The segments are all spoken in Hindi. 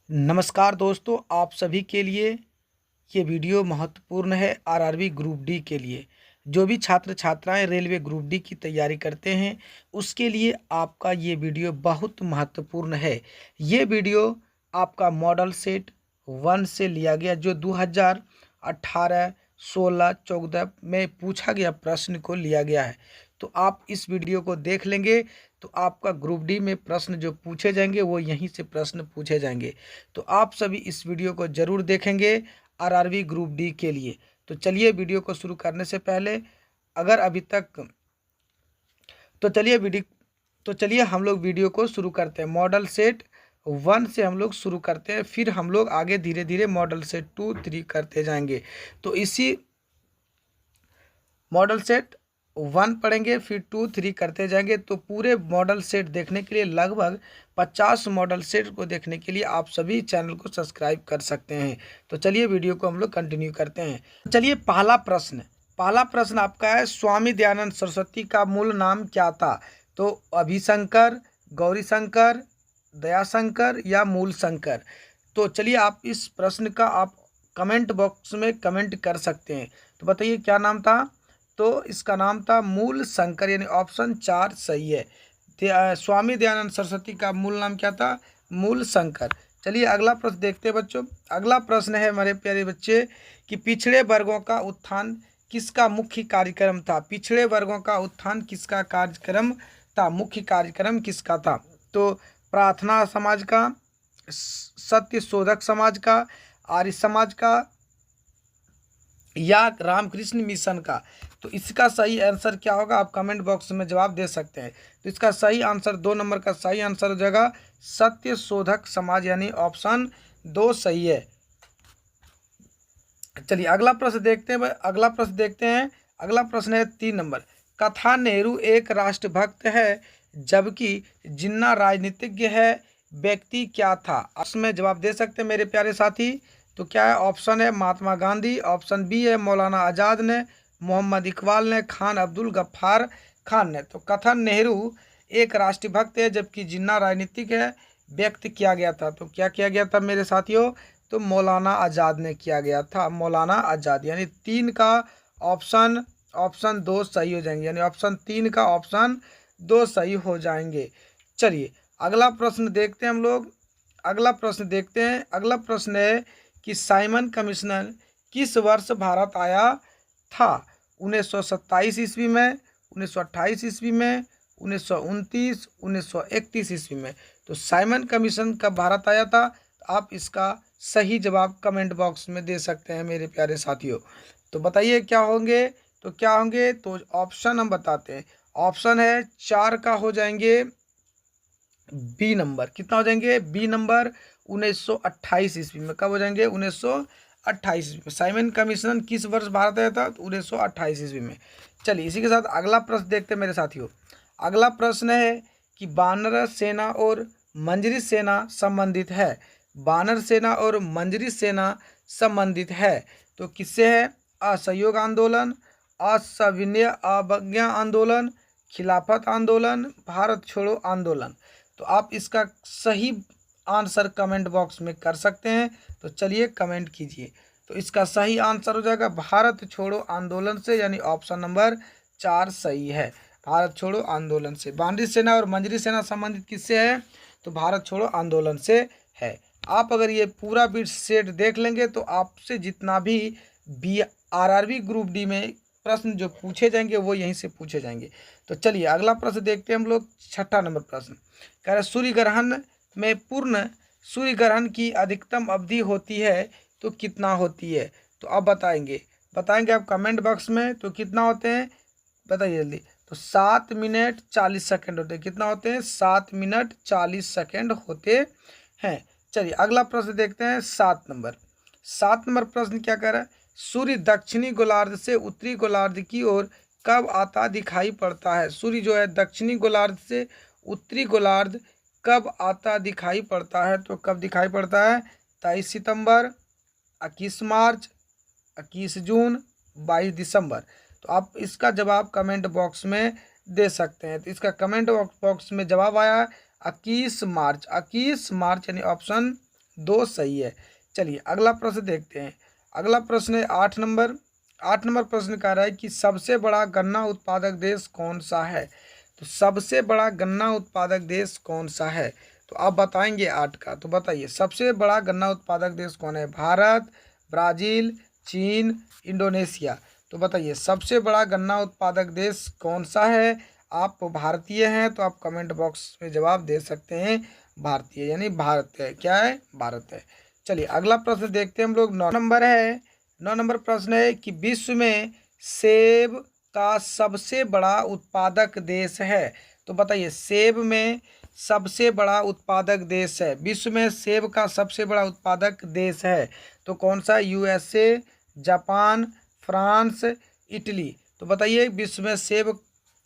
नमस्कार दोस्तों, आप सभी के लिए ये वीडियो महत्वपूर्ण है। आरआरबी ग्रुप डी के लिए जो भी छात्र छात्राएं रेलवे ग्रुप डी की तैयारी करते हैं उसके लिए आपका ये वीडियो बहुत महत्वपूर्ण है। ये वीडियो आपका मॉडल सेट 1 से लिया गया, जो 2018, 16, 14 में पूछा गया प्रश्न को लिया गया है। तो आप इस वीडियो को देख लेंगे तो आपका ग्रुप डी में प्रश्न जो पूछे जाएंगे वो यहीं से प्रश्न पूछे जाएंगे। तो आप सभी इस वीडियो को ज़रूर देखेंगे आरआरबी ग्रुप डी के लिए। तो चलिए वीडियो को शुरू करने से पहले, अगर अभी तक तो चलिए हम लोग वीडियो को शुरू करते हैं। मॉडल सेट 1 से हम लोग शुरू करते हैं, फिर हम लोग आगे धीरे धीरे मॉडल सेट 2, 3 करते जाएंगे। तो इसी मॉडल सेट 1 पढ़ेंगे, फिर 2, 3 करते जाएंगे। तो पूरे मॉडल सेट देखने के लिए, लगभग 50 मॉडल सेट को देखने के लिए आप सभी चैनल को सब्सक्राइब कर सकते हैं। तो चलिए वीडियो को हम लोग कंटिन्यू करते हैं। चलिए पहला प्रश्न आपका है, स्वामी दयानंद सरस्वती का मूल नाम क्या था? तो अभिशंकर, गौरीशंकर, दयाशंकर या मूल शंकर? तो चलिए आप इस प्रश्न का आप कमेंट बॉक्स में कमेंट कर सकते हैं। तो बताइए क्या नाम था? तो इसका नाम था मूल शंकर, यानी ऑप्शन 4 सही है। स्वामी दयानंद सरस्वती का मूल नाम क्या था? मूल शंकर। चलिए अगला प्रश्न देखते हैं बच्चों। अगला प्रश्न है हमारे प्यारे बच्चे कि पिछड़े वर्गों का उत्थान किसका मुख्य कार्यक्रम था? पिछड़े वर्गों का उत्थान किसका कार्यक्रम था? मुख्य कार्यक्रम किसका था? तो प्रार्थना समाज का, सत्य शोधक समाज का, आर्य समाज का या रामकृष्ण मिशन का? तो इसका सही आंसर क्या होगा? आप कमेंट बॉक्स में जवाब दे सकते हैं। तो इसका सही आंसर 2 नंबर का सही आंसर हो जाएगा सत्य शोधक समाज, यानी ऑप्शन 2 सही है। चलिए अगला प्रश्न देखते हैं। अगला प्रश्न है 3 नंबर। कथा नेहरू एक राष्ट्रभक्त है जबकि जिन्ना राजनीतिज्ञ है, व्यक्ति क्या था? इसमें जवाब दे सकते हैं मेरे प्यारे साथी। तो क्या है? ऑप्शन है महात्मा गांधी, ऑप्शन बी है मौलाना आज़ाद ने, मोहम्मद इकबाल ने, खान अब्दुल गफ्फार खान ने। तो कथन नेहरू एक राष्ट्रभक्त है जबकि जिन्ना राजनीतिक है, व्यक्त किया गया था। तो क्या किया गया था मेरे साथियों? तो मौलाना आज़ाद ने किया गया था, मौलाना आज़ाद। यानी 3 का ऑप्शन 2 सही हो जाएंगे, यानी ऑप्शन 3 का ऑप्शन 2 सही हो जाएंगे। चलिए अगला प्रश्न देखते हैं हम लोग। अगला प्रश्न है कि साइमन कमीशन किस वर्ष भारत आया था? 1927 ईस्वी में, 1928 ईस्वी में, 1929, 1931 ईस्वी में। तो साइमन कमीशन कब भारत आया था? आप इसका सही जवाब कमेंट बॉक्स में दे सकते हैं मेरे प्यारे साथियों। तो बताइए क्या होंगे? तो ऑप्शन हम बताते हैं। ऑप्शन है 4 का हो जाएंगे बी नंबर। कितना हो जाएंगे? बी नंबर 1928 ईस्वी में। कब हो जाएंगे? 1928 ईस्वी में। साइमन कमीशन किस वर्ष भारत आया था? 1928 ईस्वी में। चलिए इसी के साथ अगला प्रश्न देखते हैं मेरे साथियों। अगला प्रश्न है कि वानर सेना और मंजरी सेना संबंधित है। वानर सेना और मंजरी सेना संबंधित है तो किससे है? असहयोग आंदोलन, असविनय अवज्ञा आंदोलन, खिलाफत आंदोलन, भारत छोड़ो आंदोलन। तो आप इसका सही आंसर कमेंट बॉक्स में कर सकते हैं। तो चलिए कमेंट कीजिए। तो इसका सही आंसर हो जाएगा भारत छोड़ो आंदोलन से, यानी ऑप्शन नंबर 4 सही है। भारत छोड़ो आंदोलन से। वानरी सेना और मंजरी सेना संबंधित किससे है? तो भारत छोड़ो आंदोलन से है। आप अगर ये पूरा बिट सेट देख लेंगे तो आपसे जितना भी आरआरबी ग्रुप डी में प्रश्न जो पूछे जाएंगे वो यहीं से पूछे जाएंगे। तो चलिए अगला प्रश्न देखते हैं हम लोग। 6ठा नंबर प्रश्न कह रहे सूर्य ग्रहण में पूर्ण सूर्य ग्रहण की अधिकतम अवधि होती है तो कितना होती है? तो अब बताएंगे आप कमेंट बॉक्स में। तो कितना होते हैं बताइए जल्दी। तो 7 मिनट 40 सेकंड होते हैं। कितना होते हैं? 7 मिनट 40 सेकंड होते हैं। चलिए अगला प्रश्न देखते हैं। 7 नंबर प्रश्न क्या कह रहा है? सूर्य दक्षिणी गोलार्ध से उत्तरी गोलार्ध की ओर कब आता दिखाई पड़ता है? सूर्य जो है दक्षिणी गोलार्ध से उत्तरी गोलार्ध कब आता दिखाई पड़ता है? तो कब दिखाई पड़ता है? 23 सितंबर, 21 मार्च, 21 जून, 22 दिसंबर। तो आप इसका जवाब कमेंट बॉक्स में दे सकते हैं। तो इसका कमेंट बॉक्स में जवाब आया है 21 मार्च। 21 मार्च यानी ऑप्शन 2 सही है। चलिए अगला प्रश्न देखते हैं। अगला प्रश्न है 8 नंबर प्रश्न कह रहा है कि सबसे बड़ा गन्ना उत्पादक देश कौन सा है। तो सबसे बड़ा गन्ना उत्पादक देश कौन सा है, तो आप बताएंगे 8 का। तो बताइए सबसे बड़ा गन्ना उत्पादक देश कौन है। भारत, ब्राज़ील, चीन, इंडोनेशिया। तो बताइए सबसे बड़ा गन्ना उत्पादक देश कौन सा है। आप भारतीय हैं तो आप कमेंट बॉक्स में जवाब दे सकते हैं भारतीय, यानी भारत है। क्या है, भारत है। चलिए अगला प्रश्न देखते हैं हम लोग। 9 नंबर है। 9 नंबर प्रश्न है कि विश्व में सेब का सबसे बड़ा उत्पादक देश है। तो बताइए सेब में सबसे बड़ा उत्पादक देश है, विश्व में सेब का सबसे बड़ा उत्पादक देश है तो कौन सा। USA, Japan, France, Italy. तो बताइए विश्व में सेब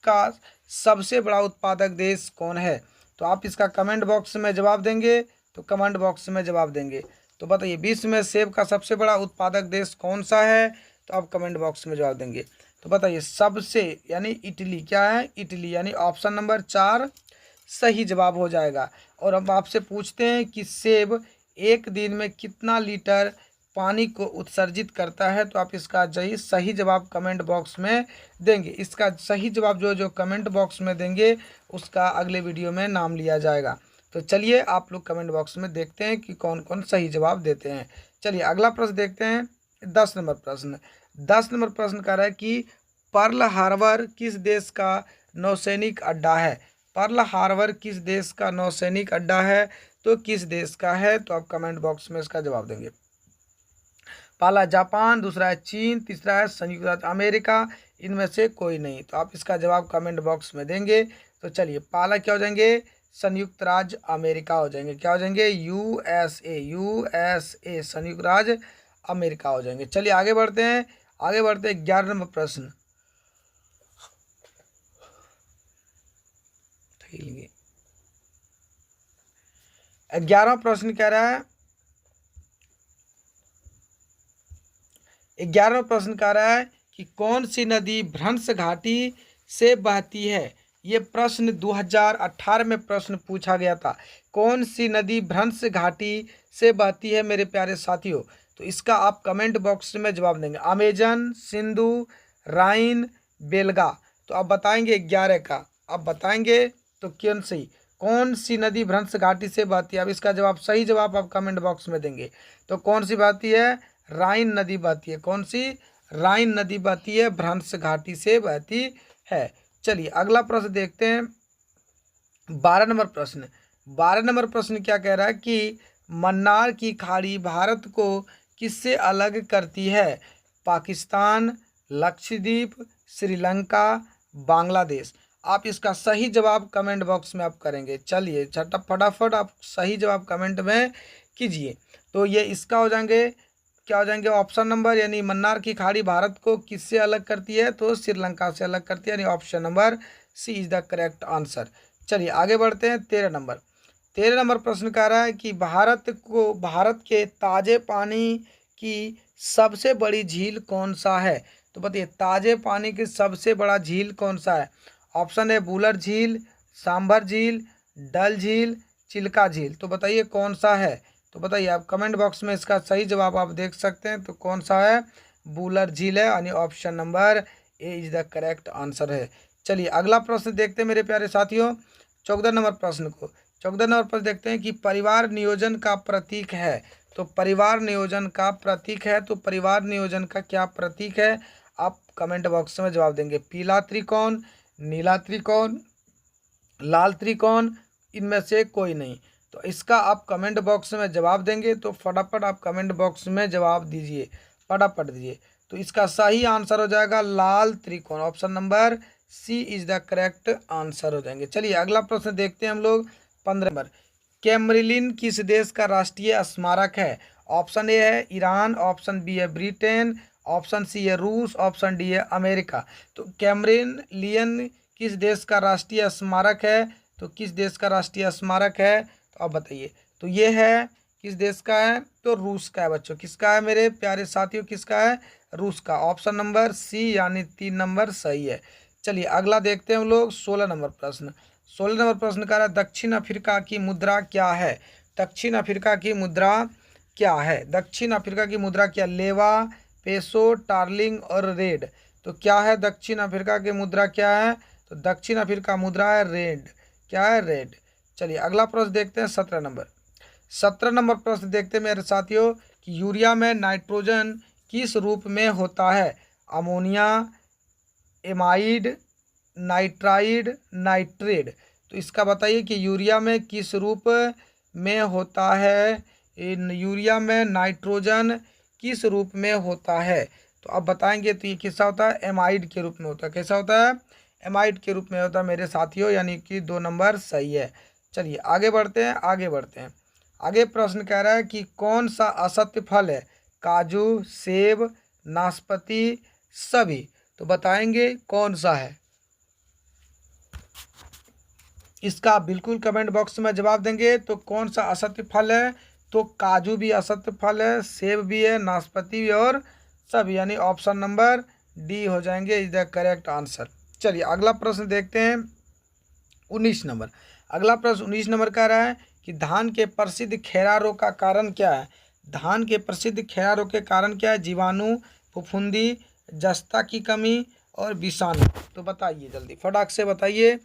का सबसे बड़ा उत्पादक देश कौन है। तो आप इसका कमेंट बॉक्स में जवाब देंगे, तो कमेंट बॉक्स में जवाब देंगे। तो बताइए विश्व में सेब का सबसे बड़ा उत्पादक देश कौन सा है, तो आप कमेंट बॉक्स में जवाब देंगे। तो बताइए सबसे यानी इटली। क्या है, इटली, यानी ऑप्शन नंबर 4 सही जवाब हो जाएगा। और अब आपसे पूछते हैं कि सेब एक दिन में कितना लीटर पानी को उत्सर्जित करता है। तो आप इसका सही जवाब कमेंट बॉक्स में देंगे। इसका सही जवाब जो कमेंट बॉक्स में देंगे उसका अगले वीडियो में नाम लिया जाएगा। तो चलिए आप लोग कमेंट बॉक्स में देखते हैं कि कौन कौन सही जवाब देते हैं। चलिए अगला प्रश्न देखते हैं। 10 नंबर प्रश्न। 10 नंबर प्रश्न कह रहा है कि पर्ल हार्बर किस देश का नौसैनिक अड्डा है। पर्ल हार्बर किस देश का नौसैनिक अड्डा है, तो किस देश का है। तो आप कमेंट बॉक्स में इसका जवाब देंगे। पहला जापान, दूसरा है चीन, तीसरा है संयुक्त राज्य अमेरिका, इनमें से कोई नहीं। तो आप इसका जवाब कमेंट बॉक्स में देंगे। तो चलिए पहला क्या हो जाएंगे, संयुक्त राज्य अमेरिका हो जाएंगे। क्या हो जाएंगे, यूएसए, संयुक्त राज्य अमेरिका हो जाएंगे। चलिए आगे बढ़ते हैं। 11 नंबर प्रश्न। 11वां प्रश्न कह रहा है, 11वां प्रश्न कह रहा है कि कौन सी नदी भ्रंश घाटी से बहती है। ये प्रश्न 2018 में प्रश्न पूछा गया था। कौन सी नदी भ्रंश घाटी से बहती है मेरे प्यारे साथियों। तो इसका आप कमेंट बॉक्स में जवाब देंगे। अमेजन, सिंधु, राइन, बेलगा। तो आप बताएंगे 11 का, आप बताएंगे तो कौन सी नदी भ्रंश घाटी से बहती है। अब इसका जवाब सही जवाब आप कमेंट बॉक्स में देंगे। तो कौन सी बहती है, राइन नदी बहती है। कौन सी, राइन नदी बहती है, भ्रंश घाटी से बहती है। चलिए अगला प्रश्न देखते हैं। 12 नंबर प्रश्न। 12 नंबर प्रश्न क्या कह रहा है कि मन्नार की खाड़ी भारत को किससे अलग करती है। पाकिस्तान, लक्षद्वीप, श्रीलंका, बांग्लादेश। आप इसका सही जवाब कमेंट बॉक्स में आप करेंगे। चलिए फटाफट आप सही जवाब कमेंट में कीजिए। तो ये इसका हो जाएंगे, क्या हो जाएंगे, ऑप्शन नंबर, यानी मन्नार की खाड़ी भारत को किससे अलग करती है, तो श्रीलंका से अलग करती है, यानी option number C is the correct answer. चलिए आगे बढ़ते हैं। 13 नंबर प्रश्न कह रहा है कि भारत के ताजे पानी की सबसे बड़ी झील कौन सा है। तो बताइए ताजे पानी की सबसे बड़ा झील कौन सा है। ऑप्शन है वुलर झील, सांभर झील, डल झील, चिल्का झील। तो बताइए कौन सा है। तो बताइए आप कमेंट बॉक्स में इसका सही जवाब आप देख सकते हैं। तो कौन सा है, वुलर झील है, यानी option number A is the correct answer है। चलिए अगला प्रश्न देखते हैं मेरे प्यारे साथियों। 14 नंबर प्रश्न को। 14 नंबर प्रश्न देखते हैं कि परिवार नियोजन का प्रतीक है। तो परिवार नियोजन का प्रतीक है, तो परिवार नियोजन का क्या प्रतीक है, आप कमेंट बॉक्स में जवाब देंगे। पीला त्रिकोण, नीला त्रिकोण, लाल त्रिकोण, इनमें से कोई नहीं। तो इसका आप कमेंट बॉक्स में जवाब देंगे। तो फटाफट आप कमेंट बॉक्स में जवाब दीजिए, फटाफट दीजिए। तो इसका सही आंसर हो जाएगा लाल त्रिकोण, option number C is the correct answer हो जाएंगे। चलिए अगला प्रश्न देखते हैं हम लोग। 15 नंबर। कैमरिलिन किस देश का राष्ट्रीय स्मारक है। ऑप्शन ए है ईरान, ऑप्शन बी है ब्रिटेन, ऑप्शन सी है रूस, ऑप्शन डी है अमेरिका। तो कैमरिलिन किस देश का राष्ट्रीय स्मारक है, तो किस देश का राष्ट्रीय स्मारक है, तो आप बताइए। तो ये है किस देश का है, तो रूस का है बच्चों। किसका है मेरे प्यारे साथियों, किसका है, रूस का, ऑप्शन नंबर सी, यानी 3 नंबर सही है। चलिए अगला देखते हैं हम लोग। 16 नंबर प्रश्न। 16 नंबर प्रश्न कह रहा है दक्षिण अफ्रीका की मुद्रा क्या है। दक्षिण अफ्रीका की मुद्रा क्या है? दक्षिण अफ्रीका की मुद्रा क्या? लेवा, पेसो, टार्लिंग और रेड। तो क्या है दक्षिण अफ्रीका की मुद्रा क्या है? तो दक्षिण अफ्रीका मुद्रा है रेड। क्या है? रेड। चलिए अगला प्रश्न देखते हैं 17 नंबर। 17 नंबर प्रश्न देखते हैं मेरे साथियों कि यूरिया में नाइट्रोजन किस रूप में होता है? Ammonia, amide, nitride, nitrate. तो इसका बताइए कि यूरिया में किस रूप में होता है? यूरिया में नाइट्रोजन किस रूप में होता है? तो अब बताएंगे तो ये किसका होता है? एमाइड के रूप में होता है। कैसा होता है? एमाइड के रूप में होता है मेरे साथियों, यानी कि 2 नंबर सही है। चलिए आगे बढ़ते हैं, आगे बढ़ते हैं। आगे प्रश्न कह रहा है कि कौन सा असत्य फल है? काजू, सेब, नाशपाती, सभी। तो बताएंगे कौन सा है? इसका बिल्कुल कमेंट बॉक्स में जवाब देंगे। तो कौन सा असत्य फल है? तो काजू भी असत्य फल है, सेब भी है, नाशपाती भी और सभी, यानी ऑप्शन नंबर डी हो जाएंगे इज द करेक्ट आंसर। चलिए अगला प्रश्न देखते हैं 19 नंबर। अगला प्रश्न 19 नंबर कह रहा है कि धान के प्रसिद्ध खैरा रोग का कारण क्या है? धान के प्रसिद्ध खैरा रोग के कारण क्या है? जीवाणु, फफूंदी, जस्ता की कमी और विषाणु। तो बताइए जल्दी फटाक से बताइए।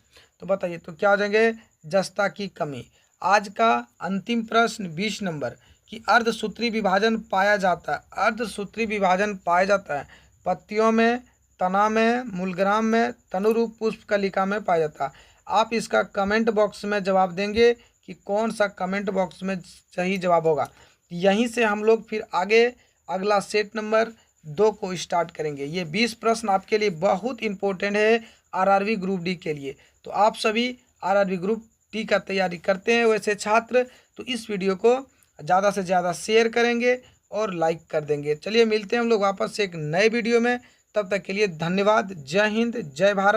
तो बताइए तो क्या हो जाएंगे? जस्ता की कमी। आज का अंतिम प्रश्न 20 नंबर कि अर्धसूत्री विभाजन पाया जाता है। अर्धसूत्री विभाजन पाया जाता है पत्तियों में, तना में, मूलग्राम में, तनुरूप पुष्पकलिका में पाया जाता है। आप इसका कमेंट बॉक्स में जवाब देंगे कि कौन सा कमेंट बॉक्स में सही जवाब होगा। यहीं से हम लोग फिर आगे अगला सेट नंबर 2 को स्टार्ट करेंगे। ये 20 प्रश्न आपके लिए बहुत इंपॉर्टेंट है आरआरबी ग्रुप डी के लिए। तो आप सभी आरआरबी ग्रुप डी का तैयारी करते हैं वैसे छात्र, तो इस वीडियो को ज़्यादा से ज़्यादा शेयर करेंगे और लाइक कर देंगे। चलिए मिलते हैं हम लोग वापस से एक नए वीडियो में। तब तक के लिए धन्यवाद। जय हिंद, जय भारत।